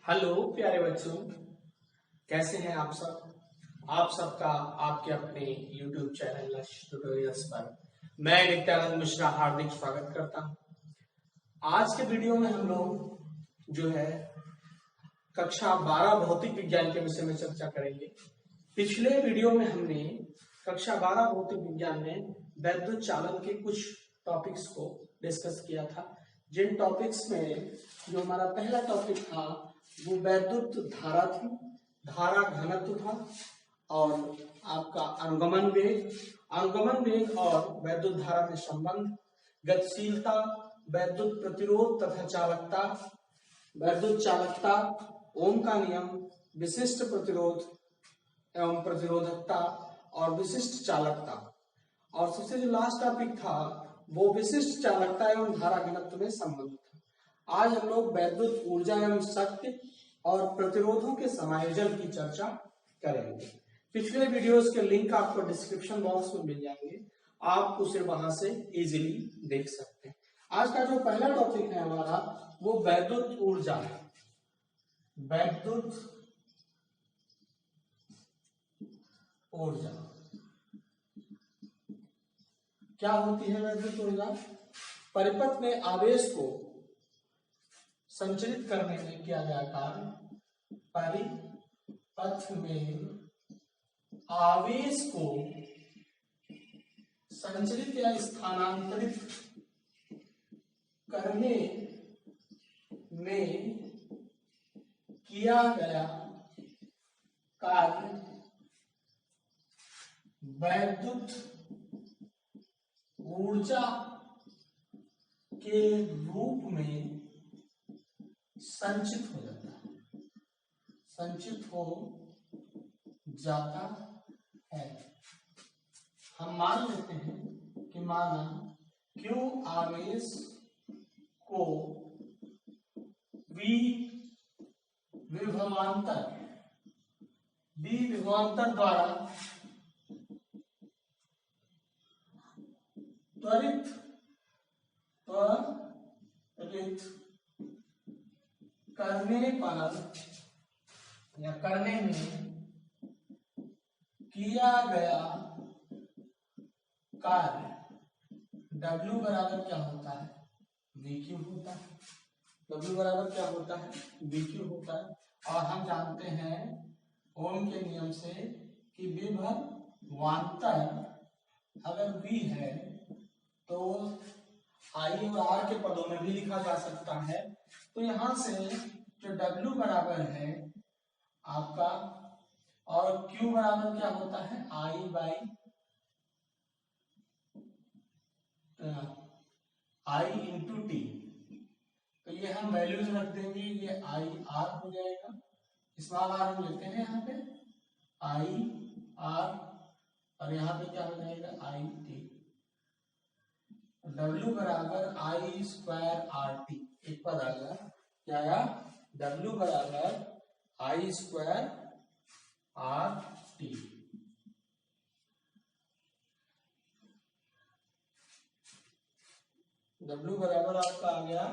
Hello प्यारे बच्चों, कैसे हैं आप सब। आप सबका आपके अपने YouTube चैनल लक्ष्य ट्यूटोरियल्स पर मैं नित्यानंद मिश्रा हार्दिक स्वागत करता हूं। आज के वीडियो में हम लोग जो है कक्षा 12 भौतिक विज्ञान के विषय में चर्चा करेंगे। पिछले वीडियो में हमने कक्षा 12 भौतिक विज्ञान में वैद्युत चालन के कुछ टॉपिक्स को डिस्कस किया था, जिन टॉपिक्स में जो हमारा पहला टॉपिक था वो वैद्युत धारा थी, धारा घनत्व था और आपका अनुगमन वेग और वैद्युत धारा में संबंध, गतिशीलता, वैद्युत प्रतिरोध तथा चालकता, वैद्युत चालकता, ओम का नियम, विशिष्ट प्रतिरोध एवं प्रतिरोधकता और विशिष्ट चालकता। और सबसे जो लास्ट टॉपिक था वो विशिष्ट चालकता एवं धारा घनत्व में संबंध था। आज हम लोग वैद्युत ऊर्जा एवं शक्ति और प्रतिरोधों के समायोजन की चर्चा करेंगे। पिछले वीडियोस के लिंक आपको डिस्क्रिप्शन बॉक्स में मिल जाएंगे, आप उसे वहां से इजीली देख सकते हैं। आज का जो पहला टॉपिक है हमारा वो वैद्युत ऊर्जा है। वैद्युत ऊर्जा क्या होती है? वैद्युत ऊर्जा परिपथ में आवेश को संचरित करने में किया गया कार्य। परिपथ में आवेश को संचरित या स्थानांतरित करने में किया गया कार्य वैद्युत ऊर्जा के रूप में संचित हो जाता है, संचित हो जाता है। हम मान लेते हैं कि माना Q आवेश को V विभवांतर द्वारा त्वरित करने में किया गया कार्य W बराबर क्या होता है? VQ होता है। W बराबर क्या होता है? VQ होता है। और हम जानते हैं ओम के नियम से कि विभवांतर अगर V है तो I और R के पदों में भी लिखा जा सकता है। तो यहां से जो W बराबर है आपका और Q बराबर क्या होता है? I into T. तो ये हम वैल्यूज रख देंगे, ये I R हो जाएगा। स्मॉल r हम लेते हैं यहाँ पे I R और यहाँ पे क्या हो जाएगा? I T। W बराबर I स्क्वायर आर टी एक पद आ गया। क्या आया? W बराबर I square R T. W बराबर आपका आ गया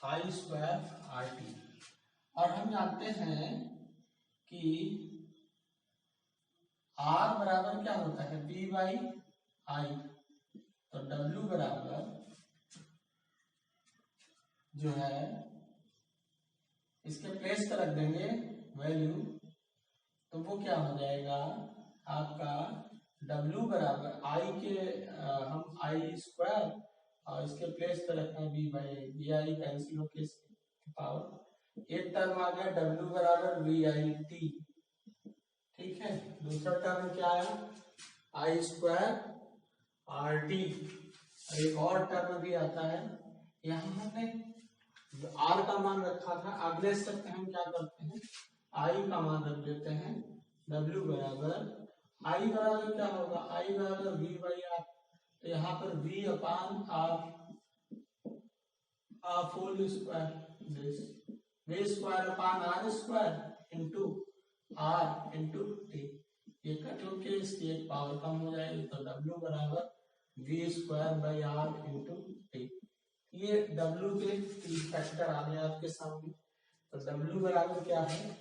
I स्क्वायर आर टी। और हम जानते हैं कि R बराबर क्या होता है? V बाई आई। तो W बराबर जो है इसके प्लेस पर रख देंगे वैल्यू, तो वो क्या हो जाएगा आपका W बराबर I के हम I स्क्वायर और इसके प्लेस पर रखना है V by I. V I cancel होके इसके पावर एक टर्म आ गया W बराबर वी आई टी। ठीक है, दूसरा टर्म क्या आया? I square R T. एक और टर्म भी आता है, यहाँ हमने R का मान रखा था, अगले स्टेप में हम क्या करते हैं? I का मान रख देते हैं। W बराबर I बराबर क्या होगा? I बराबर V बाई आर। तो यहाँ पर V upon R whole square, V square upon R square into R into T. ये कट होके इसकी एक पावर कम हो जाएगी, तो W बराबर v² इंटू टी। ये W के टी फैक्टर आ गया आपके सामने। तो W बराबर क्या है,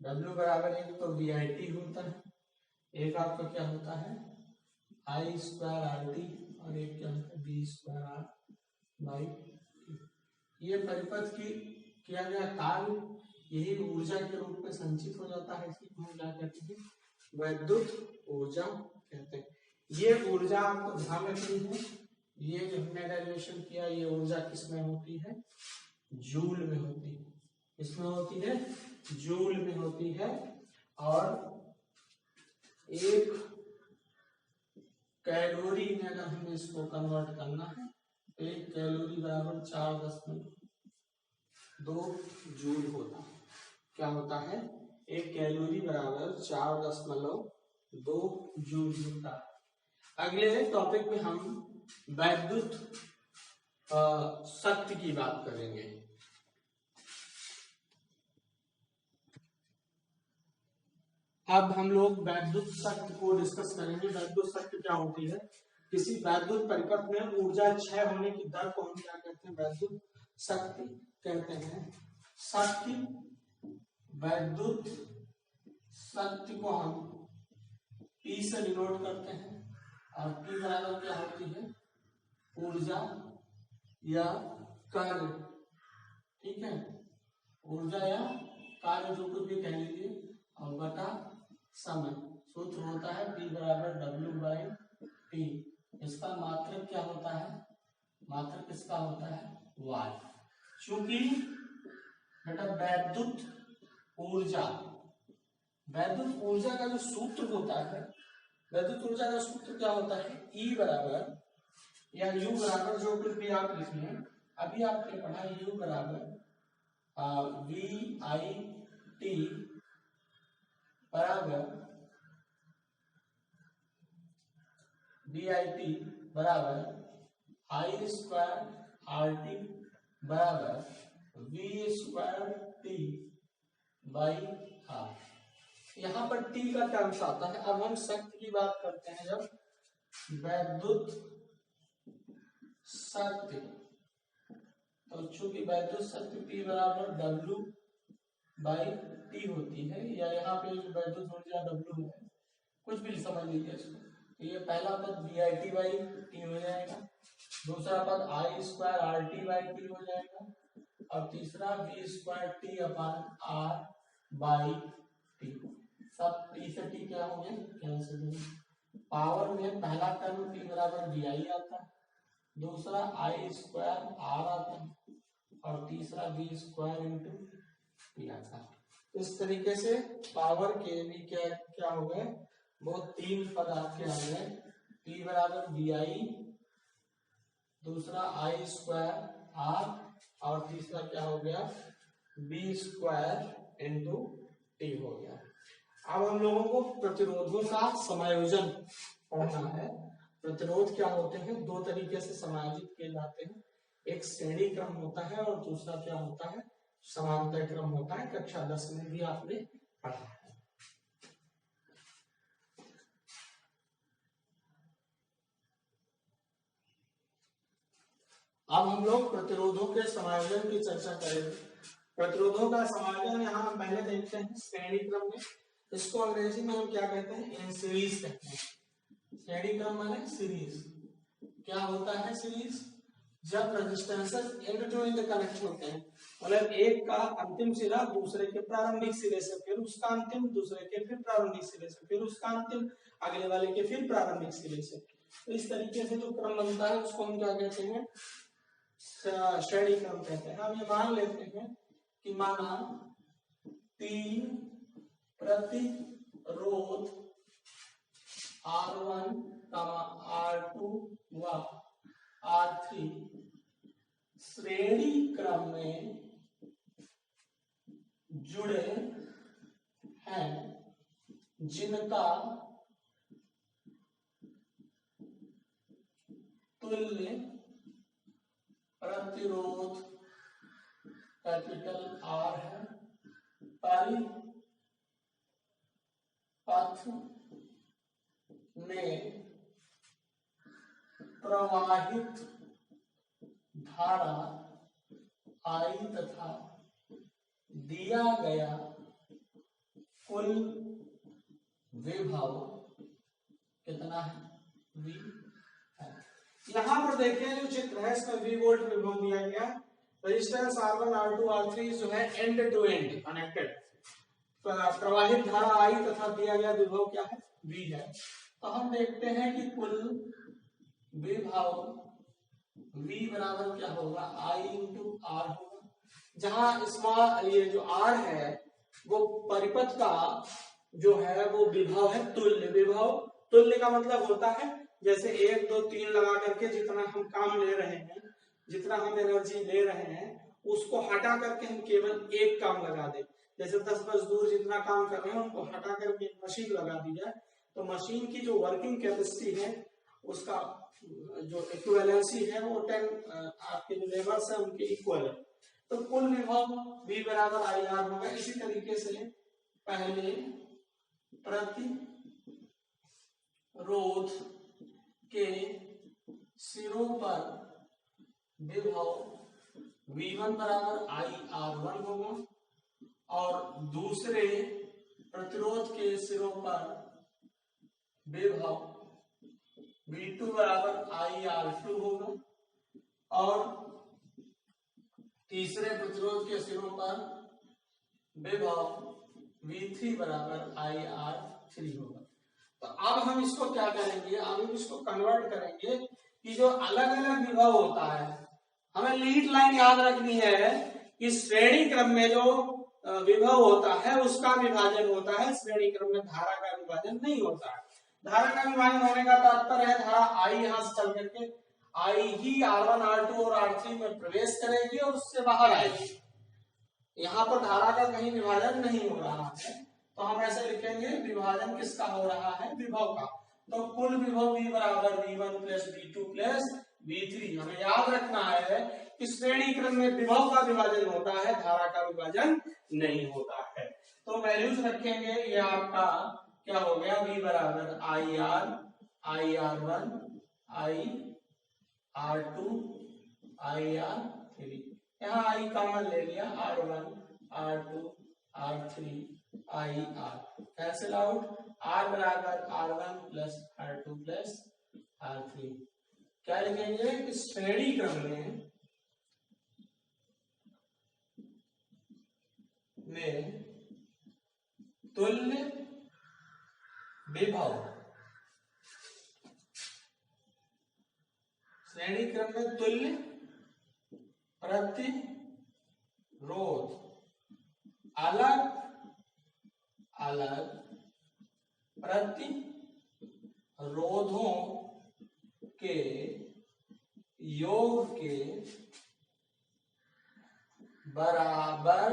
W बराबर एक तो VIT होता है, एक आपका क्या होता है I²RT, और एक क्या होता है V²R/T। ये परिपथ की किया गया कार्य यही ऊर्जा के रूप में संचित हो जाता है, इसी को हम क्या कहते हैं, वैद्युत ऊर्जा कहते हैं। ये ऊर्जा आपको ध्यान रखनी है, ये जो हमने डेरिवेशन किया, ये ऊर्जा किसमें होती है, जूल में होती है। किसमें होती है, जूल में होती है। और एक कैलोरी में अगर हमें इसको कन्वर्ट करना है, तो एक कैलोरी बराबर 4.2 जूल होता है। क्या होता है, एक कैलोरी बराबर 4.2 जूल होता है। अगले टॉपिक में हम वैद्युत शक्ति की बात करेंगे। अब हम लोग वैद्युत शक्ति को डिस्कस करेंगे। वैद्युत शक्ति क्या होती है, किसी वैद्युत परिपथ में ऊर्जा क्षय होने की दर को हम क्या कहते हैं, वैद्युत शक्ति कहते हैं। शक्ति, वैद्युत शक्ति को हम P से डिनोट करते हैं, और P बराबर क्या होती है, ऊर्जा या कार्य, ठीक है, ऊर्जा या कार्य जो कुछ भी कह लीजिए, और बटा समय। सूत्र होता है P बराबर W/T। इसका मात्रक क्या होता है, मात्रक इसका होता है वाट। चूंकि बेटा वैद्युत ऊर्जा का जो सूत्र होता है, वैद्युत ऊर्जा का सूत्र क्या होता है, E बराबर या U बराबर जो कुछ भी आप लिखिए, अभी आपने पढ़ा U बराबर VIT बराबर I²RT बराबर V²T/R। यहाँ पर T का टर्म्स आता है। अब हम शक्ति की बात करते हैं, जब वैद्युत शक्ति, तो चूंकि वैद्युत शक्ति P बराबर W/T होती है, या यहाँ पे जो वैद्युत ऊर्जा W है, कुछ भी समझ लीजिए इसको, तो ये पहला पद VIT/T हो जाएगा, दूसरा पद I²RT/T हो जाएगा, और तीसरा V²T/R/T। सब T से T क्या होंगे, कैंसिल होंगे। पावर में पहला टर्म P बराबर VI आता है, दूसरा I² R आता है, और तीसरा V²T आता है। इस तरीके से पावर के भी क्या हो गए, वो 3 पद आपके आ गए। P बराबर VI, दूसरा I²R, और तीसरा क्या हो गया, V²T हो गया। अब हम लोगों को प्रतिरोधों का समायोजन पढ़ना है। प्रतिरोध क्या होते हैं, दो तरीके से समायोजित किए जाते हैं, एक श्रेणी क्रम होता है, और दूसरा क्या होता है, समांतर क्रम होता है। कक्षा 10 में भी आपने पढ़ा है। अब हम लोग प्रतिरोधों के समायोजन की चर्चा करेंगे। प्रतिरोधों का समायोजन यहाँ हम पहले देखते हैं श्रेणी क्रम में। इसको अंग्रेजी में हम क्या कहते हैं, इन सीरीज कहते हैं। श्रेणी क्रम माने सीरीज। क्या होता है सीरीज, जब resistances end to end connect होते हैं, मतलब एक का अंतिम सिरा दूसरे के प्रारंभिक सिरे से, फिर उसका अंतिम, दूसरे के फिर प्रारंभिक सिरे से, फिर उसका अंतिम, अगले वाले के फिर प्रारंभिक सिरे से। तो इस तरीके से जो क्रम बनता है उसको हम क्या कहते हैं, श्रेणी क्रम कहते हैं। हम ये मान लेते हैं कि माना 3 प्रतिरोध R1, R2 व R3 श्रेणी क्रम में जुड़े हैं, जिनका तुल्य प्रतिरोध कैपिटल R है, पथ में प्रवाहित धारा आई तथा दिया गया कुल विभव कितना है, V है। यहां पर देखिए जो चित्र है इसमें V वोल्ट विभव दिया गया, रेजिस्टेंस R1 R2 R3 जो है एंड टू एंड कनेक्टेड, प्रवाहित धारा आई तथा दिया गया विभव क्या है, V है। तो हम देखते हैं कि कुल विभव V बराबर क्या होगा, I इंटू R होगा, जहां इसमें ये जो R है वो परिपथ का जो है वो विभव है तुल्य विभव। तुल्य का मतलब होता है जैसे 1 2 3 लगा करके जितना हम काम ले रहे हैं, जितना हम एनर्जी ले रहे हैं उसको हटा करके हम केवल एक काम लगा दें। जैसे 10 मजदूर जितना काम कर रहे हैं उनको हटा करके एक मशीन लगा दी जाए तो मशीन की जो वर्किंग कैपेसिटी है उसका जो इक्विवेलेंसी है वो 10 आपके जो लेबर्स है उनके इक्वल है। तो कुल विभव V बराबर IR होगा। इसी तरीके से पहले प्रतिरोध के सिरों पर विभव V1 बराबर IR1 होगा और दूसरे प्रतिरोध के सिरों पर विभव V2 बराबर IR2 होगा और तीसरे प्रतिरोध के सिरों पर विभव V3 बराबर IR3 होगा। तो अब हम इसको क्या करेंगे, अब हम इसको कन्वर्ट करेंगे कि जो अलग अलग विभव होता है, हमें लीड लाइन याद रखनी है कि श्रेणी क्रम में जो विभव होता है उसका विभाजन होता है, श्रेणी क्रम में धारा का विभाजन नहीं होता है। धारा का विभाजन होने का तात्पर्य है धारा I यहां से चल करके I ही R1 R2 और R3 में प्रवेश करेगी और उससे बाहर आएगी। यहाँ पर धारा का कहीं विभाजन नहीं हो रहा है, तो हम ऐसे लिखेंगे विभाजन किसका हो रहा है, विभव का। तो कुल विभव V बराबर V1 plus V2 plus V3। हमें याद रखना है कि श्रेणी क्रम में विभव का विभाजन होता है, धारा का विभाजन नहीं होता है। तो वैल्यूज रखेंगे, ये आपका क्या हो गया, V बराबर IR IR1 IR2 IR3, यहाँ I कॉमन ले लिया, R1 R2 R3 IR cancel out, R बराबर R1 plus R2 plus R3। क्या लिखेंगे कि श्रेणी क्रम में तुल्य विभव, श्रेणी क्रम में तुल्य प्रतिरोध अलग अलग प्रतिरोधों के योग के बराबर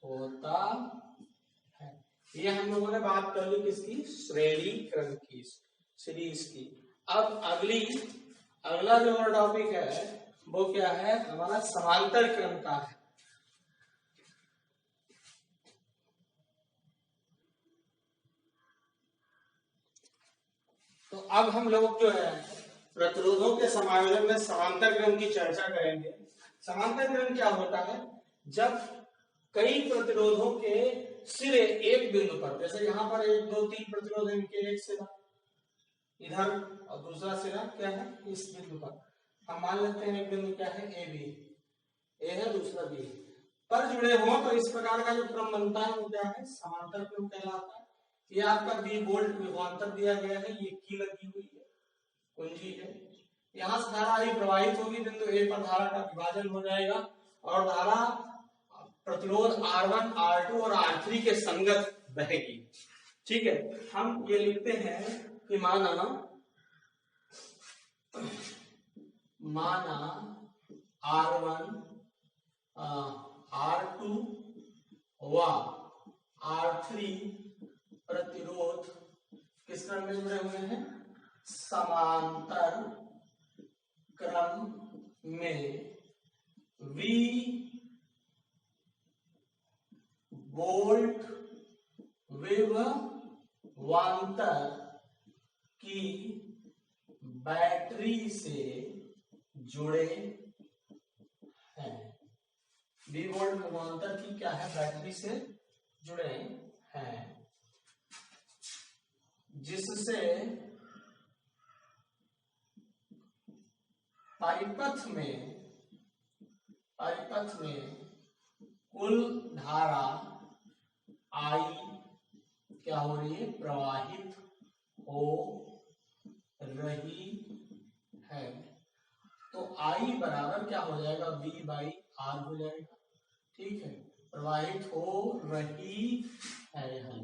होता है। ये हम लोगों ने बात कर ली किसकी, श्रेणी क्रम की, सीरीज की। अब अगला जो टॉपिक है वो क्या है, हमारा समांतर क्रम का है। तो अब हम लोग जो है प्रतिरोधों के समायोजन में समांतर क्रम की चर्चा करेंगे। समांतर क्रम क्या होता है, जब कई प्रतिरोधों के सिरे एक बिंदु पर, जैसे यहाँ पर 1 2 3 प्रतिरोध है, इनके एक सिरा इधर और दूसरा सिरा क्या है इस बिंदु पर, हम मान लेते हैं एक बिंदु क्या है AB, ए है दूसरा B पर जुड़े हो, तो इस प्रकार का जो क्रम बनता है वो क्या है, समांतर क्रम कहलाता है। ये आपका B वोल्ट विभवांतर दिया गया है, ये की लगी हुई है, कुंजी है, यहाँ से धारा आई प्रवाहित होगी, बिंदु A पर धारा का विभाजन हो जाएगा और धारा प्रतिरोध R1 R2 और R3 के संगत बहेगी। ठीक है, हम ये लिखते हैं कि माना R1 R2 व R3 प्रतिरोध किस क्रम में जुड़े हुए हैं, समांतर क्रम में V वोल्ट विभवांतर की बैटरी से जुड़े हैं। V वोल्ट विभवांतर की क्या है, बैटरी से जुड़े हैं, जिससे परिपथ में कुल धारा I क्या हो रही है, प्रवाहित हो रही है। तो I बराबर क्या हो जाएगा, V बाई R हो जाएगा। ठीक है, प्रवाहित हो रही है यहाँ,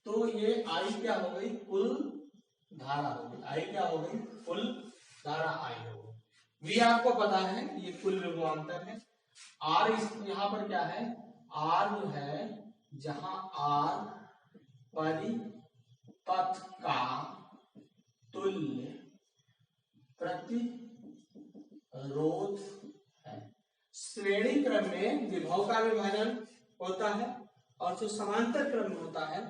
तो ये I क्या हो गई, कुल धारा हो गई। I क्या हो गई, कुल धारा I हो गई। V आपको पता है ये कुल विभवांतर है। R यहाँ पर क्या है, R जो है, जहां R परिपथ का तुल्य प्रतिरोध है। श्रेणी क्रम में विभव का विभाजन होता है और जो समांतर क्रम में होता है,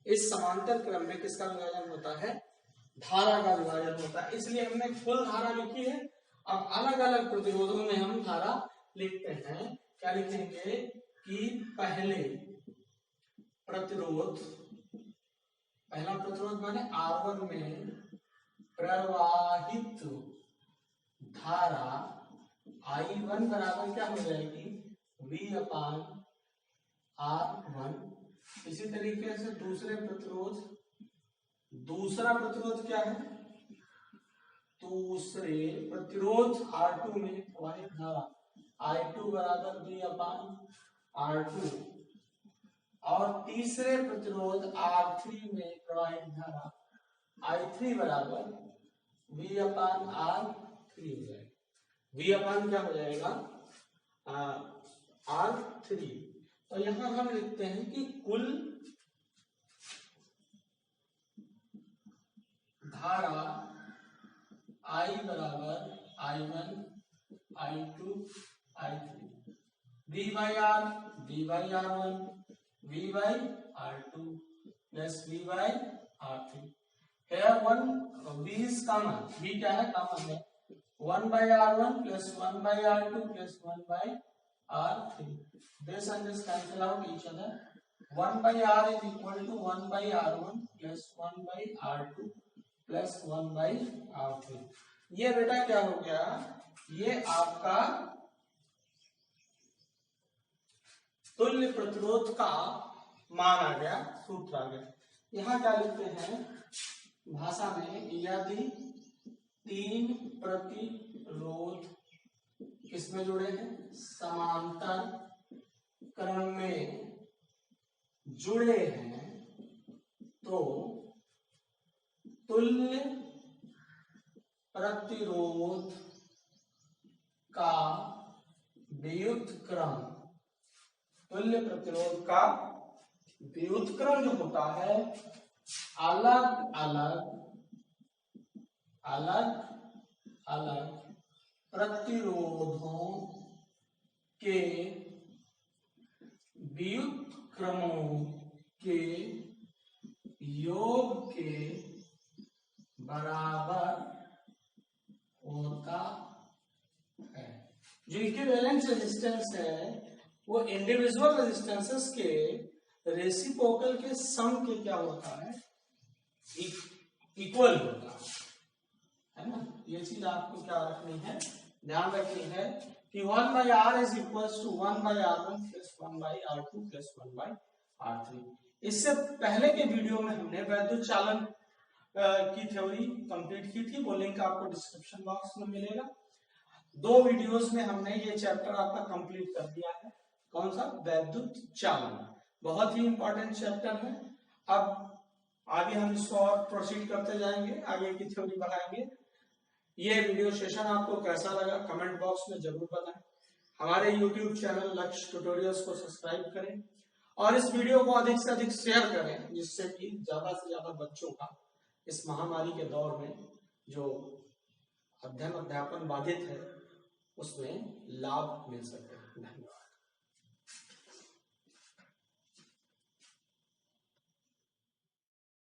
इस समांतर क्रम में किसका विभाजन होता है, धारा का विभाजन होता है। इसलिए हमने कुल धारा लिखी है। अब अलग अलग प्रतिरोधों में हम धारा लिखते हैं। क्या लिखेंगे कि पहला प्रतिरोध माने R1 में प्रवाहित धारा I1 बराबर क्या हो जाएगी, V अपान R1। इसी तरीके से दूसरा प्रतिरोध क्या है, दूसरे प्रतिरोध R2 में प्रवाहित धारा I2 बराबर V अपान R2, और तीसरे प्रतिरोध R3 में प्रवाहित धारा I3 बराबर V अपान R3 हो जाएगा। V अपान क्या हो जाएगा, R3। तो यहां हम लिखते हैं कि कुल धारा I बराबर I1 I2 I3, V by R1 V by R2 plus V by R3। Here one V is common, V क्या है, कॉमन है। 1 by R1 plus 1 by R2 plus 1 by R3। This and this cancel out each other. 1 by R is equal to 1 by R1 plus 1 by R2 plus 1 by R3। ये बेटा क्या हो गया, ये आपका तुल्य प्रतिरोध का मान आ गया, सूत्र आ गया। यहां क्या लिखते हैं भाषा में, यदि 3 प्रतिरोध किसमें जुड़े हैं, समांतर क्रम में जुड़े हैं, तो तुल्य प्रतिरोध का व्युत्क्रम, तुल्य प्रतिरोध का व्युत्क्रम जो होता है, अलग अलग प्रतिरोधों के व्युत्क्रमों के योग के बराबर होता है। जो इक्विवेलेंट रेजिस्टेंस है वो इंडिविजुअल रेजिस्टेंसेस के रेसिप्रोकल के सम के क्या होता है, इक्वल होता है ना। ये चीज आपको क्या रखनी है, ध्यान रखनी है कि 1 by R is equals to 1 by R1 plus 1 by R2 plus 1 by R3। इससे पहले के वीडियो में हमने वैद्युत चालन की थ्योरी कंप्लीट की थी, वो लिंक आपको डिस्क्रिप्शन बॉक्स में मिलेगा। 2 वीडियोस में हमने ये चैप्टर आपका कंप्लीट कर दिया है। कौन सा, वैद्युत चालन, बहुत ही इंपॉर्टेंट चैप्टर है। अब आगे हम इसको और प्रोसीड करते जाएंगे, आगे की थ्योरी बढ़ाएंगे। ये वीडियो सेशन आपको कैसा लगा कमेंट बॉक्स में जरूर बताएं। हमारे YouTube चैनल लक्ष्य ट्यूटोरियल्स को सब्सक्राइब करें और इस वीडियो को अधिक से अधिक शेयर करें, जिससे कि ज्यादा से ज्यादा बच्चों का इस महामारी के दौर में जो अध्ययन अध्यापन बाधित है उसमें लाभ मिल सके।